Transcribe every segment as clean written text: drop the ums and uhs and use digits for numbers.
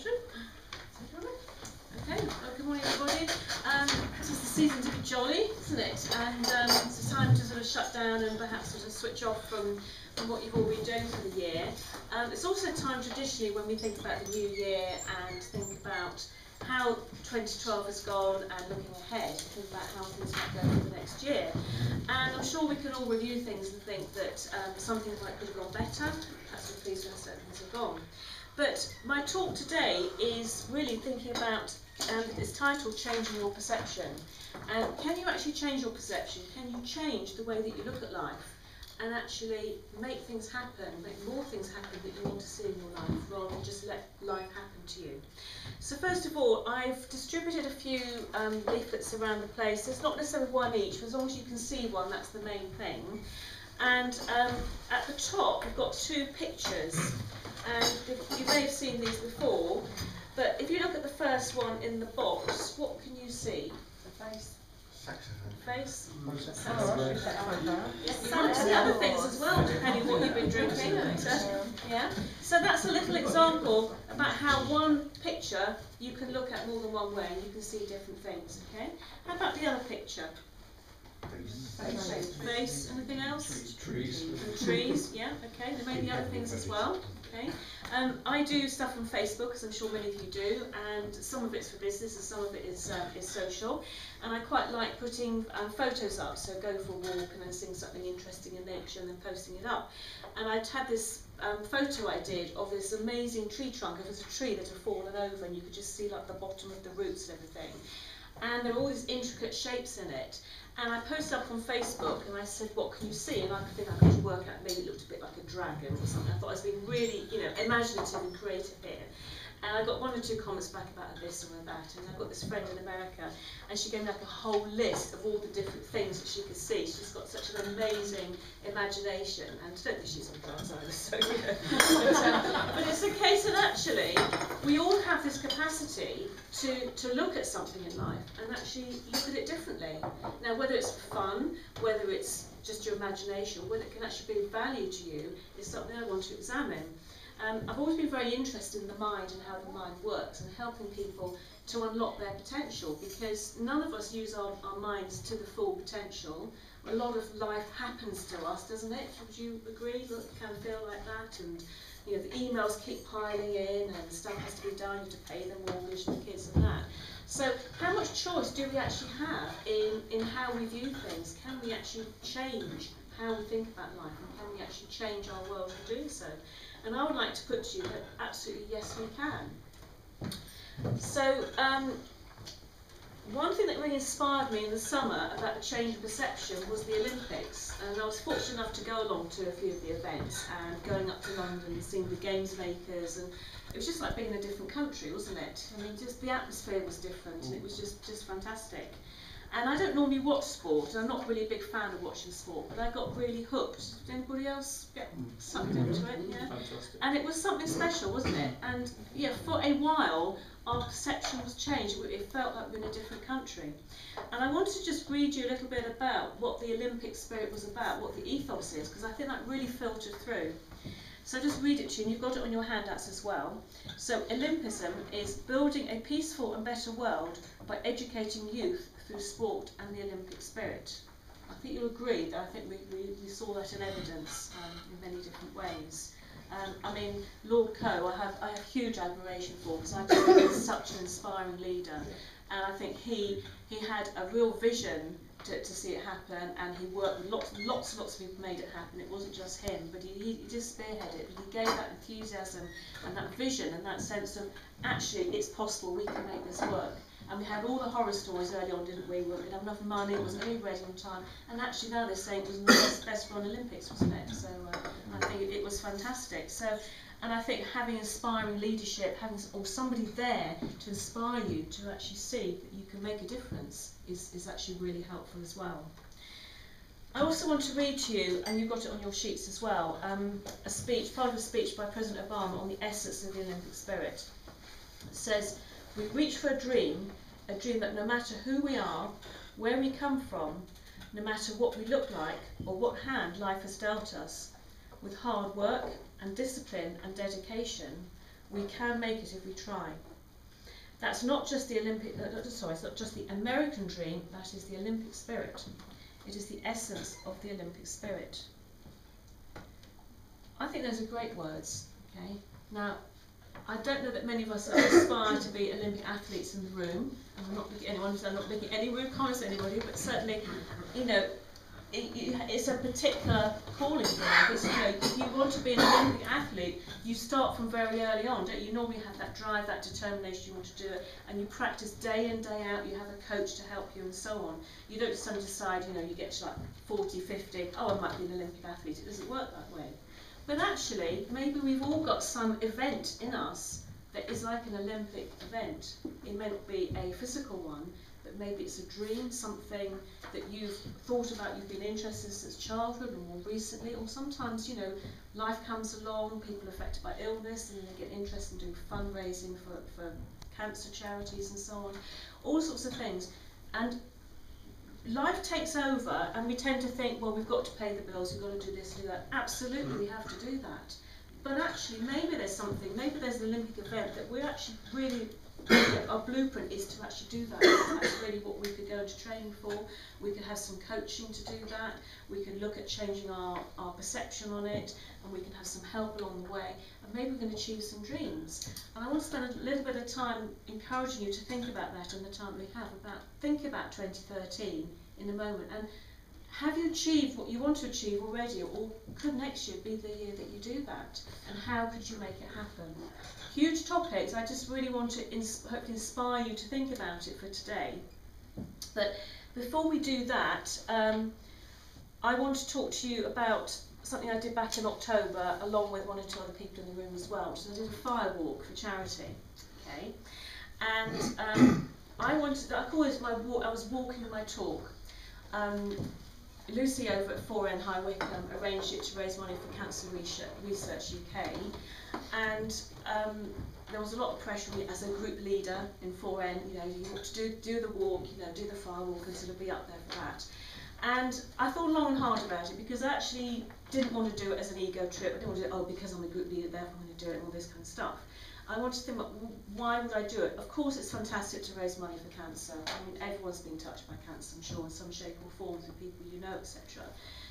session. Okay, well, good morning everybody. This is the season to be jolly, isn't it? And it's a time to sort of shut down and perhaps sort of switch off from what you've all been doing for the year. It's also a time traditionally when we think about the new year and think about how 2012 has gone and looking ahead, think about how things might go for the next year. And I'm sure we can all review things and think that some things might could have gone better, perhaps we're pleased when certain things have gone. But my talk today is really thinking about, it's titled Changing Your Perception. And can you actually change your perception? Can you change the way that you look at life and actually make things happen, make more things happen that you want to see in your life, rather than just let life happen to you? So first of all, I've distributed a few leaflets around the place. There's not necessarily one each, but as long as you can see one, that's the main thing. And at the top, we've got two pictures. And you may have seen these before, but if you look at the first one in the box, what can you see? The face. Face. Yes, and other things as well, depending what you've been drinking. Yeah. So that's a little example about how one picture you can look at more than one way, and you can see different things. Okay. How about the other picture? Face. Anything else? Trees. Trees. Yeah. Okay. There may be other things as well. Okay. I do stuff on Facebook, as I'm sure many of you do, and some of it's for business and some of it is social. And I quite like putting photos up, so go for a walk and then seeing something interesting in nature and then posting it up. And I'd had this photo I did of this amazing tree trunk. It was a tree that had fallen over, and you could just see like the bottom of the roots and everything. And there were all these intricate shapes in it. And I posted up on Facebook and I said, what can you see? And I think I could work out, maybe it looked a bit like a dragon or something. I thought I was being really, imaginative and creative here. And I got one or two comments back about this or that. And I've got this friend in America, and she gave me like a whole list of all the different things that she could see. She's got such an amazing imagination, and I don't think she's on drugs either, so but it's a case that actually we all have this capacity to look at something in life and actually look at it differently. Now, whether it's fun, whether it's just your imagination, whether it can actually be of value to you, is something I want to examine. I've always been very interested in the mind and how the mind works and helping people to unlock their potential, because none of us use our minds to the full potential. A lot of life happens to us, doesn't it? Would you agree? Look, you kind of feel like that, and the emails keep piling in and stuff has to be done, you have to pay the mortgage and the kids and that. So how much choice do we actually have in how we view things? Can we actually change how we think about life, and can we actually change our world in doing so? And I would like to put to you that absolutely yes we can. So one thing that really inspired me in the summer about the change of perception was the Olympics, and I was fortunate enough to go along to a few of the events and going up to London and seeing the games makers, and it was just like being in a different country, wasn't it? I mean, just the atmosphere was different, and it was just fantastic. And I don't normally watch sport, and I'm not really a big fan of watching sport, but I got really hooked. Did anybody else get sucked into it? Yeah. Fantastic. And it was something special, wasn't it? And yeah, for a while, our perception was changed. It felt like we were in a different country. And I wanted to just read you a little bit about what the Olympic spirit was about, what the ethos is, because I think that really filtered through. So I'll just read it to you, and you've got it on your handouts as well. So Olympism is building a peaceful and better world by educating youth through sport and the Olympic spirit. I think you'll agree that I think we saw that in evidence in many different ways. I mean, Lord Coe, I have huge admiration for, because I think he's such an inspiring leader, and I think he had a real vision to see it happen, and he worked with lots and lots of people made it happen. It wasn't just him, but he just spearheaded it. But he gave that enthusiasm and that vision and that sense of actually it's possible, we can make this work. And we had all the horror stories early on, didn't we? We didn't have enough money, it wasn't any ready on time, and actually now they're saying it was the best run Olympics, wasn't it? So I think it was fantastic. So, and I think having inspiring leadership, having somebody there to inspire you to actually see that you can make a difference is actually really helpful as well. I also want to read to you, and you've got it on your sheets as well, a speech, part of a speech by President Obama on the essence of the Olympic spirit. It says, "We reach for a dream that no matter who we are, where we come from, no matter what we look like or what hand life has dealt us, with hard work and discipline and dedication, We can make it if we try. That's not just the it's not just the American dream, that is the Olympic spirit. It is the essence of the Olympic spirit. I think those are great words, okay? Now, I don't know that many of us aspire to be Olympic athletes in the room, and I'm not looking at anyone, I'm not making any rude comments to anybody, but certainly, you know, it's a particular calling for life. It's, you know, if you want to be an Olympic athlete, you start from very early on, don't you? You normally have that drive, that determination, you want to do it, and you practice day in, day out, you have a coach to help you and so on. You don't suddenly decide, you know, you get to like 40, 50, oh, I might be an Olympic athlete. It doesn't work that way. But actually, maybe we've all got some event in us that is like an Olympic event. It may not be a physical one, but maybe it's a dream, something that you've thought about, you've been interested in since childhood or more recently, or sometimes, you know, life comes along, people are affected by illness and they get interested in doing fundraising for cancer charities and so on, all sorts of things. And life takes over and we tend to think, well, we've got to pay the bills, we've got to do this, do that. Absolutely, we have to do that. But actually, maybe there's something, maybe there's an Olympic event that we're actually really, our blueprint is to actually do that. That's really what we could go into training for. We could have some coaching to do that. We can look at changing our perception on it, and we can have some help along the way, and maybe we can achieve some dreams. And I want to spend a little bit of time encouraging you to think about that in the time we have, think about 2013 in a moment. And have you achieved what you want to achieve already, or could next year be the year that you do that? And how could you make it happen? Huge topics. I just really want to hopefully inspire you to think about it for today. But before we do that, I want to talk to you about something I did back in October, along with one or two other people in the room as well, which is I did a fire walk for charity. Okay, and I call this my walk. I was walking my talk. Lucy over at 4N High Wycombe arranged it to raise money for Cancer Research UK, and there was a lot of pressure on me as a group leader in 4N. You know, you want to do the walk, you know, do the fire walk, and sort of be up there for that. And I thought long and hard about it, because I actually didn't want to do it as an ego trip. I didn't want to do it, oh, because I'm a group leader, therefore I'm going to do it, and all this kind of stuff. I wanted to think about, why would I do it? Of course it's fantastic to raise money for cancer. I mean, everyone's been touched by cancer, I'm sure, in some shape or form, through people you know, etc.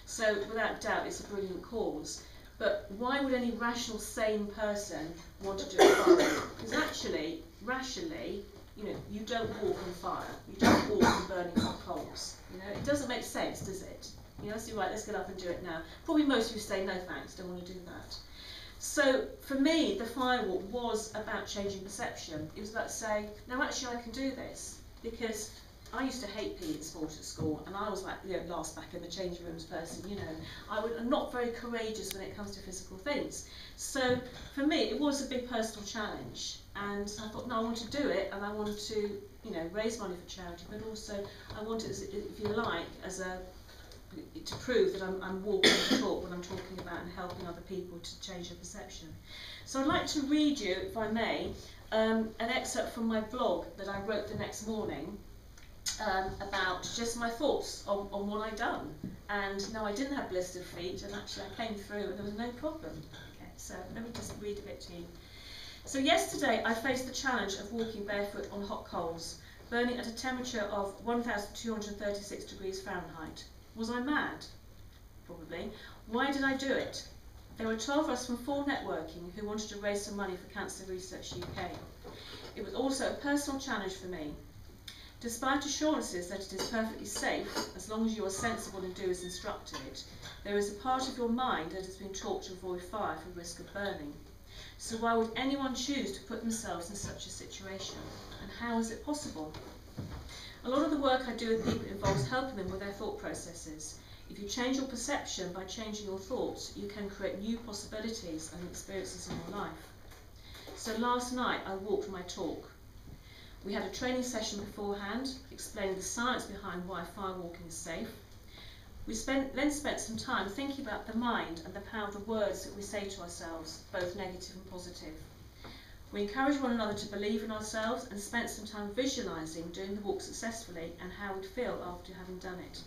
So without doubt it's a brilliant cause. But why would any rational, sane person want to do it fire? Because actually, rationally, you know, you don't walk on fire. You don't walk on burning hot coals. You know, it doesn't make sense, does it? You know, so right, let's get up and do it now. Probably most of you say, no thanks, don't want to do that. So for me, the fire walk was about changing perception. It was about saying, no, actually I can do this. Because I used to hate PE sport at school, and I was like, you know, last back in the changing rooms person, you know. I'm not very courageous when it comes to physical things. So for me, it was a big personal challenge. And I thought, no, I want to do it, and I want to, you know, raise money for charity, but also I want it, if you like, to prove that I'm walking the talk when I'm talking about and helping other people to change their perception. So I'd like to read you, if I may, an excerpt from my blog that I wrote the next morning about just my thoughts on what I'd done. And no, I didn't have blistered feet, and actually I came through and there was no problem. Okay, so let me just read a bit to you. So yesterday I faced the challenge of walking barefoot on hot coals, burning at a temperature of 1,236 degrees Fahrenheit. Was I mad? Probably. Why did I do it? There were 12 of us from 4 Networking who wanted to raise some money for Cancer Research UK. It was also a personal challenge for me. Despite assurances that it is perfectly safe, as long as you are sensible and do as instructed, there is a part of your mind that has been taught to avoid fire for risk of burning. So why would anyone choose to put themselves in such a situation? And how is it possible? A lot of the work I do with people involves helping them with their thought processes. If you change your perception by changing your thoughts, you can create new possibilities and experiences in your life. So last night I walked my talk. We had a training session beforehand, explaining the science behind why fire walking is safe. We then spent some time thinking about the mind and the power of the words that we say to ourselves, both negative and positive. We encouraged one another to believe in ourselves and spent some time visualising doing the walk successfully and how we'd feel after having done it.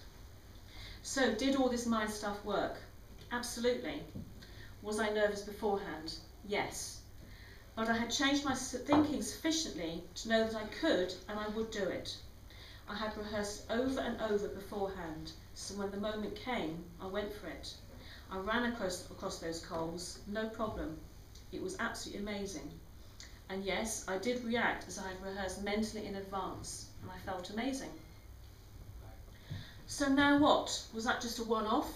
So, did all this mind stuff work? Absolutely. Was I nervous beforehand? Yes. but I had changed my thinking sufficiently to know that I could and I would do it. I had rehearsed over and over beforehand, so when the moment came, I went for it. I ran across those coals, no problem. It was absolutely amazing. And yes, I did react as I had rehearsed mentally in advance, and I felt amazing. So now what? Was that just a one-off?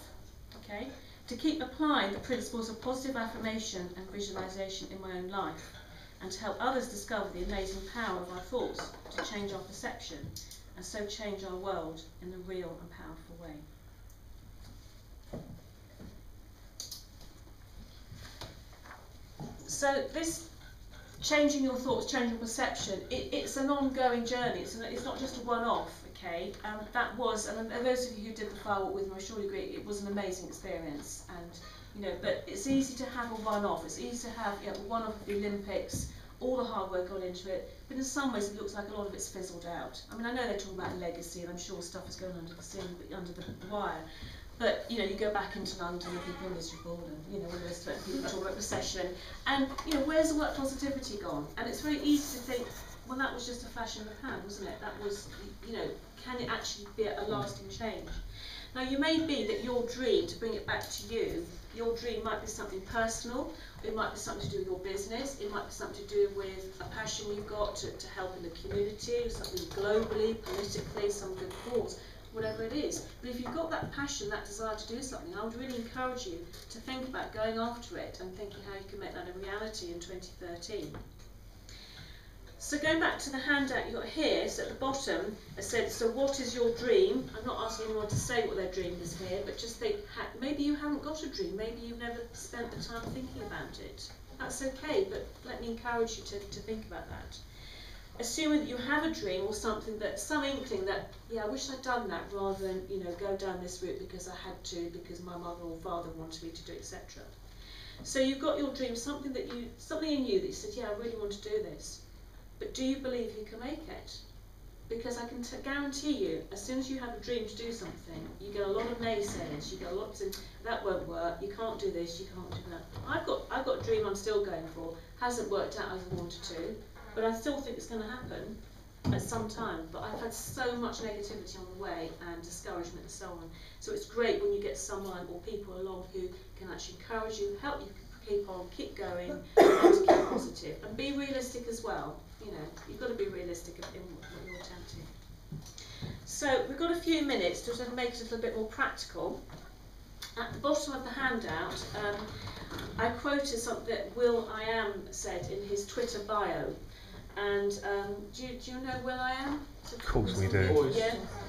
Okay. To keep applying the principles of positive affirmation and visualization in my own life, and to help others discover the amazing power of our thoughts to change our perception, and so change our world in a real and powerful way. So this changing your thoughts, changing your perception, it's an ongoing journey. It's not just a one-off, okay? That was, and those of you who did the firewalk with me, I surely agree, it was an amazing experience. And but it's easy to have a one-off. It's easy to have one-off of the Olympics. All the hard work gone into it, but in some ways it looks like a lot of it's fizzled out. I mean, I know they're talking about legacy, and I'm sure stuff is going under the wire. But you go back into London and people are miserable, and all those people talk about recession, and where's the work positivity gone? And it's very easy to think, well, that was just a flash in the pan, wasn't it? That was, can it actually be a lasting change? Now, you may be that your dream, to bring it back to you, your dream might be something personal, it might be something to do with your business, it might be something to do with a passion you've got to help in the community, something globally, politically, some good cause, whatever it is. But if you've got that passion, that desire to do something, I would really encourage you to think about going after it and thinking how you can make that a reality in 2013. So going back to the handout you got here, so at the bottom it said, so what is your dream? I'm not asking anyone to say what their dream is here, but just think, maybe you haven't got a dream, maybe you've never spent the time thinking about it. That's okay, but let me encourage you to think about that. Assuming that you have a dream or something that, some inkling that, yeah, I wish I'd done that rather than, go down this route because I had to, because my mother or father wanted me to do, etc. So you've got your dream, something in you that you said, yeah, I really want to do this. But do you believe you can make it? Because I can guarantee you, as soon as you have a dream to do something, you get a lot of naysayers. You get a lot of, that won't work. You can't do this. You can't do that. I've got a dream I'm still going for. Hasn't worked out as I wanted to, but I still think it's going to happen at some time. But I've had so much negativity on the way and discouragement and so on. So it's great when you get someone or people along who can actually encourage you, help you keep on, keep going, and to keep positive and be realistic as well. You've got to be realistic in what you're attempting. So we've got a few minutes to sort of make it a little bit more practical. At the bottom of the handout, I quoted something that Will I Am said in his Twitter bio. And do you know Will I Am? Of course we do.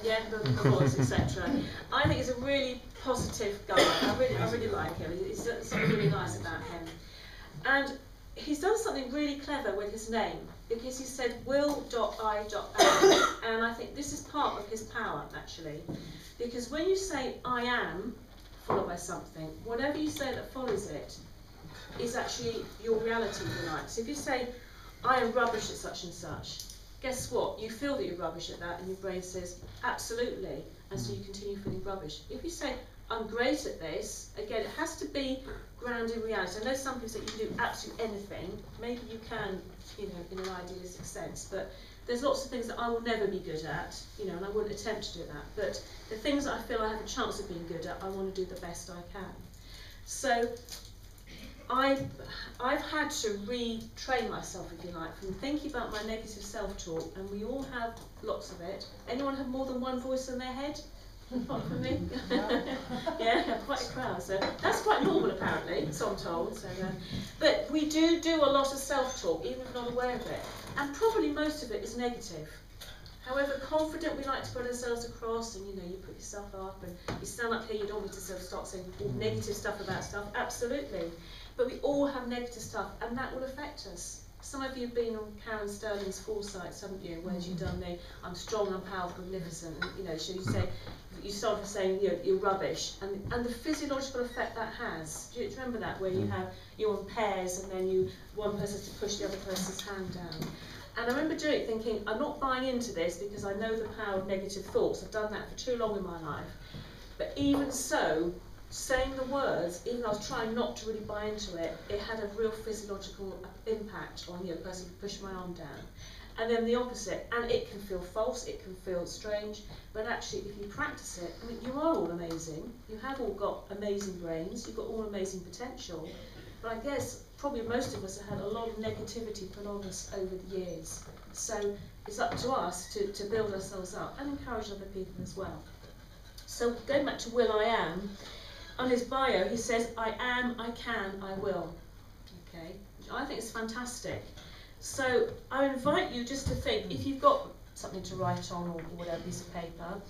Yeah, the voice, etc. I think he's a really positive guy. I really like him. There's something really nice about him. And he's done something really clever with his name, because he said will.I.am, and I think this is part of his power, actually. Because when you say I am, followed by something, whatever you say that follows it is actually your reality, if you like. So if you say, I am rubbish at such and such, guess what? You feel that you're rubbish at that, and your brain says, absolutely, and so you continue feeling rubbish. If you say, I'm great at this, again, it has to be grounded in reality. I know some people say you can do absolutely anything. Maybe you can, in an idealistic sense, but there's lots of things that I will never be good at, and I wouldn't attempt to do that. But the things that I feel I have a chance of being good at, I want to do the best I can. So I've had to retrain myself, if you like, from thinking about my negative self-talk, and we all have lots of it. Anyone have more than one voice in their head? Apart from me? Yeah, quite a crowd. So that's quite normal, apparently, so I'm told. So, but we do a lot of self-talk, even if we're not aware of it. And probably most of it is negative. However confident we like to put ourselves across, and you put yourself up, and you stand up here, you don't want me to sort of start saying all negative stuff about stuff. Absolutely. But we all have negative stuff, and that will affect us. Some of you have been on Karen Sterling's foresights, haven't you? Where she's done the I'm strong, I'm powerful, magnificent. And, so you say, you start with saying you're rubbish, and the physiological effect that has. Do you remember that, where you're on pairs, and then one person has to push the other person's hand down? And I remember doing it thinking, I'm not buying into this because I know the power of negative thoughts. I've done that for too long in my life. But even so, saying the words, even though I was trying not to really buy into it, it had a real physiological impact on the person who pushed my arm down. And then the opposite, and it can feel false, it can feel strange, but actually if you practice it, I mean, you are all amazing, you have all got amazing brains, you've got all amazing potential, but I guess probably most of us have had a lot of negativity put on us over the years. So it's up to us to build ourselves up and encourage other people as well. So going back to Will I Am, on his bio he says, I am, I can, I will. Okay, which I think is fantastic. So I invite you just to think, if you've got something to write on or whatever piece of paper,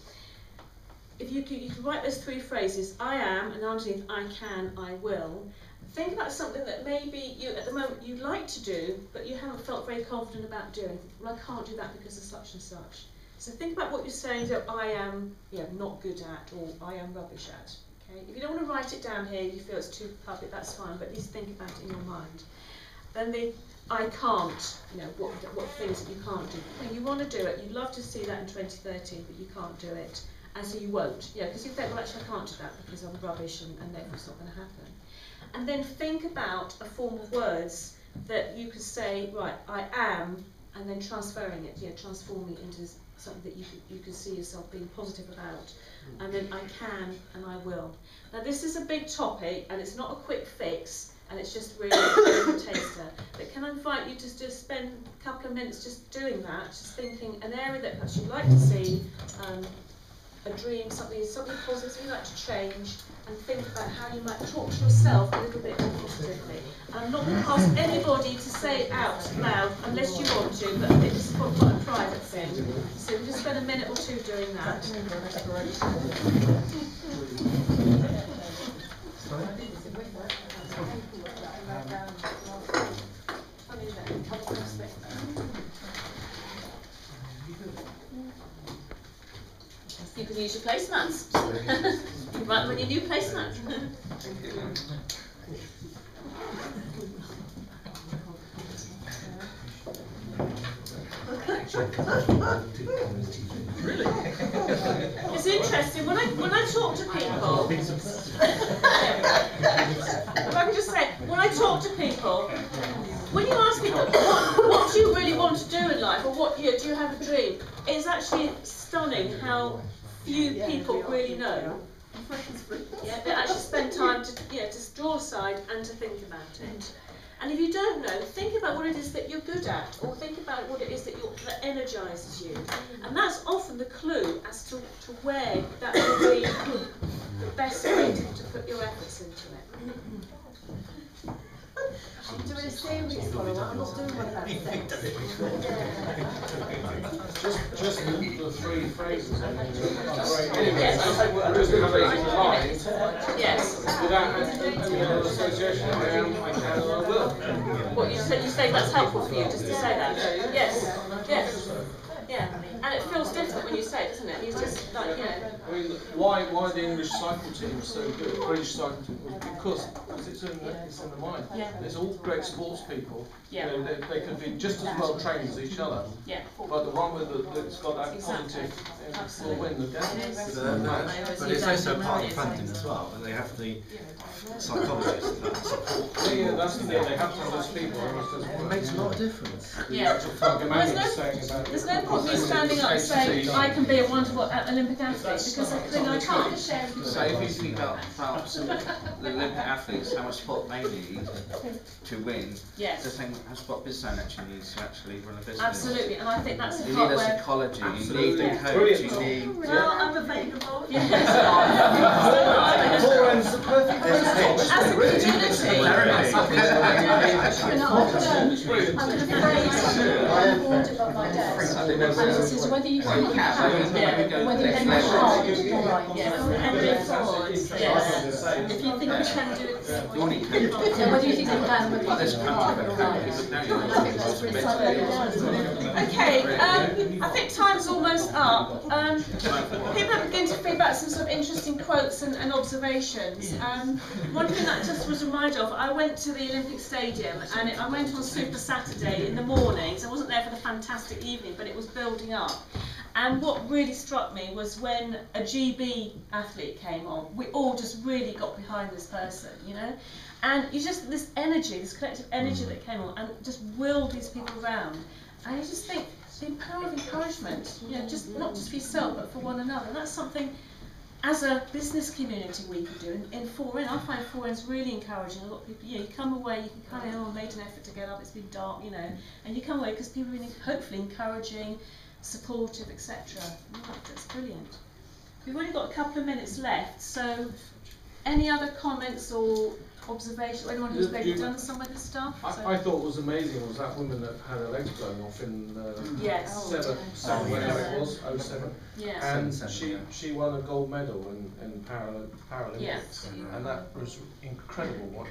if you can write those 3 phrases, I am, and underneath I can, I will. Think about something that maybe you, at the moment, you'd like to do, but you haven't felt very confident about doing. Well, I can't do that because of such and such. So think about what you're saying that I am not good at, or I am rubbish at. Okay? If you don't want to write it down here, you feel it's too public, that's fine, but at least think about it in your mind. Then the I can't, what things that you can't do. When you want to do it, you'd love to see that in 2013, but you can't do it, and so you won't. Because you think, well, actually, I can't do that because I'm rubbish, and therefore it's not going to happen. And then think about a form of words that you could say, right, I am, and then transferring it, transforming it into something that you can see yourself being positive about. And then I can and I will. Now this is a big topic, and it's not a quick fix, and it's just really a taster. But can I invite you to just spend a couple of minutes just doing that, just thinking an area that perhaps you'd like to see, a dream, something positive you'd like to change, and think about how you might talk to yourself a little bit more positively. And I'm not going to ask anybody to say it out loud unless you want to, but I think this is quite a private thing. So we'll just spend a minute or 2 doing that. You can use your placemats. You can write them on your new placemat. It's interesting when I talk to people. If I can just say, when I talk to people, when you ask people what do you really want to do in life, or what do you have a dream, it's actually stunning how few people really know. They actually spend time to to draw aside and to think about it. And if you don't know, think about what it is that you're good at, or think about what it is that energises you. And that's often the clue as to where that will be the best way to put your efforts into it. I'm doing a series follow-up, I'm not doing one about sex. Just the 3 phrases. Yes. Without any other association, I can, I will. What you say that's helpful for you, just to say that? Yes. Yes. Yeah. And it feels different when you say it, doesn't it? You just like, I mean, why the English cycle team was so good, British cycle team, was because it's in the mind. Yeah. There's all great sports people. Yeah. They could be just as well trained as each other. Yeah. But the one that's got that positive will win the game. But it's also part of the funding as well, and they have the psychologists that support. Yeah, that's the thing. They have to have those people. It makes a lot of difference. Yeah. There's no point me standing up and saying I can be a wonderful Olympic athlete, because I can't. So if you think about the Olympic athletes, how much support they need to win, Yes. the same as what business owner actually needs to actually run a business. Absolutely, and I think that's the You part need a where. psychology, you Absolutely. need a coach, Brilliant. you need... Well, I'm available. Yes. Foren's the perfect As a community. I'm going to phrase I'm warned about my desk. And this is whether you think you can, whether you think you can't, all right. Yes. If you think you can do it. You want it coach. So whether you think you can, whether you This think you can't, country, all right. people don't And I think that's really something. Okay, I think time's almost up. People are beginning to feed back some sort of interesting quotes and observations. One thing that just was reminded of, I went to the Olympic Stadium, and I went on Super Saturday in the morning, so I wasn't there for the fantastic evening, but it was building up. And what really struck me was when a GB athlete came on, we all just really got behind this person, you know? And you just, this energy, this collective energy that came on, and just willed these people around. And you just think, the power of encouragement, you know, just not just for yourself, but for one another. And that's something, as a business community, we could do. In 4N, I find 4N's really encouraging. A lot of people, you know, you come away, you can kind of, oh, made an effort to get up, it's been dark, you know, and you come away because people are really, hopefully encouraging, supportive, etc. That's brilliant. We've only got a couple of minutes left, so any other comments or observations? Anyone who's maybe done some of this stuff? I thought what was amazing was that woman that had her legs blown off in yes. 7, whenever it was, 07. Yes. And she won a gold medal in Paralympics. Yes. And that was incredible.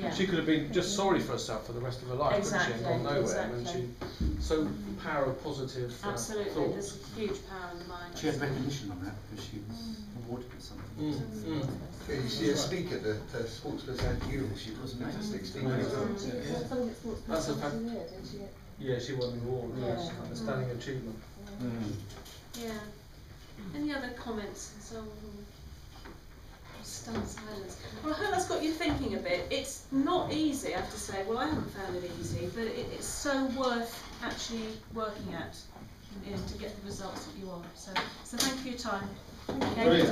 Yeah. She could have been just sorry for herself for the rest of her life, exactly. couldn't she, and gone nowhere. Exactly. And she, so power of positive absolutely. thoughts. There's a huge power in the mind. She had recognition on that because she was awarded with something. Yeah, you see a speaker, the sports person Europe, she was a fantastic speaker as well. That's a fact. Yeah, she won the award. Yes, a stunning achievement. Yeah. Any other comments? So, stunned silence. Well, I hope that's got you thinking a bit. It's not easy, I have to say. Well, I haven't found it easy, but it's so worth actually working at, you know, to get the results that you want. So thank you for your time. Okay.